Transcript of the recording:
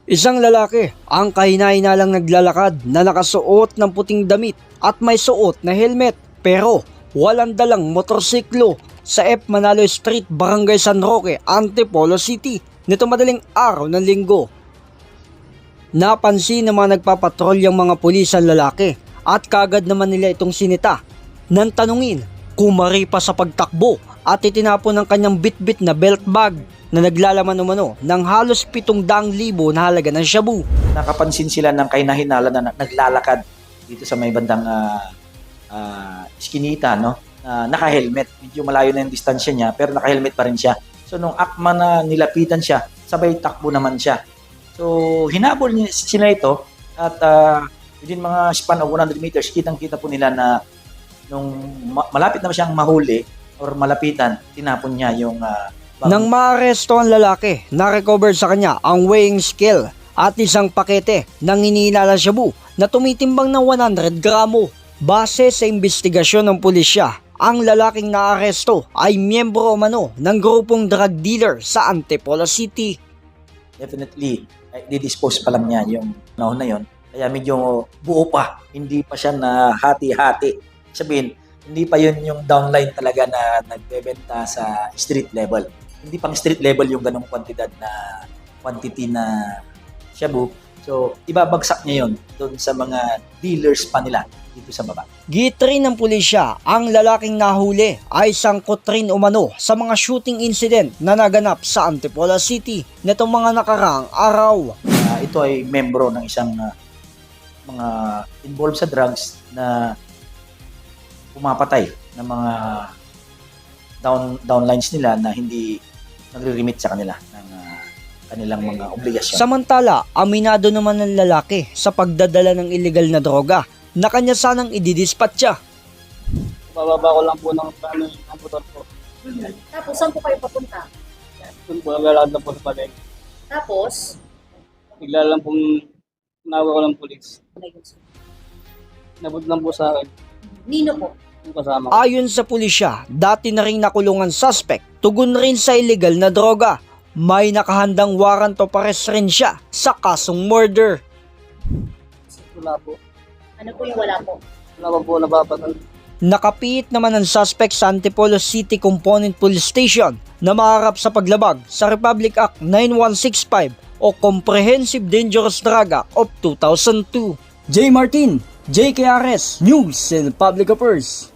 Isang lalaki ang kahina-hinalang naglalakad na nakasuot ng puting damit at may suot na helmet pero walang dalang motorsiklo sa F. Manalo Street, Barangay San Roque, Antipolo City nito madaling araw ng linggo. Napansin ng mga nagpapatrolyang mga pulis ang lalaki at kagad naman nila itong sinita nang tanungin kung maripa sa pagtakbo at itinapon ng kanyang bitbit na belt bag na naglalaman umano ng halos 700,000 na halaga ng shabu. Nakapansin sila ng kahina-hinala na naglalakad dito sa may bandang iskinita, no? Naka-helmet. Medyo malayo na yung distansya niya pero naka-helmet pa rin siya. So nung akma na nilapitan siya, sabay takbo naman siya. So hinabol sila ito at within mga span of 100 meters, kitang-kita po nila na nung malapit na siyang mahuli or malapitan, tinapon niya yung Nang maaresto ang lalaki, na-recover sa kanya ang weighing scale at isang pakete ng iniinala shabu na tumitimbang ng 100 gramo. Base sa investigasyon ng pulisya, ang lalaking naaresto ay miyembro umano ng grupong drug dealer sa Antipolo City. Definitely, di-dispose pa lang niya yung panahon na yon. Kaya medyo buo pa, hindi pa siya na hati-hati. Sabihin, hindi pa yun yung downline talaga na nagbebenta sa street level. Hindi pang street level yung ganong quantity na shabu. So, ibabagsak niya yun doon sa mga dealers pa nila dito sa baba. Gitrin ng pulisya, ang lalaking nahuli ay sangkot rin umano sa mga shooting incident na naganap sa Antipolo City nitong mga nakaraang araw. Ito ay membro ng isang mga involved sa drugs na pumapatay ng mga downlines nila na hindi nagre-remit sa kanila ng kanilang mga obligasyon. Samantala, aminado naman ng lalaki sa pagdadala ng illegal na droga na kanya sanang ididispatcha. Bababa ko lang po ng motor po. Tapos, saan po kayo papunta? Doon po, naglalakad na po sa palengke. Tapos, Bigla lang po, nawa ko ng pulis. Nabot lang po sa akin, Nino po. yung kasama ko. Ayon sa pulisya, dati na rin nakulungan suspect, tugon rin sa illegal na droga. May nakahandang warrant of arrest rin siya sa kasong murder. Wala po. Ano po yung wala po? Wala pa po nabapatan. Nakapit naman ang suspect sa Antipolo City Component Police Station na maharap sa paglabag sa Republic Act 9165 o Comprehensive Dangerous Drug Act of 2002. J. Martin, JKRS News and Public Affairs.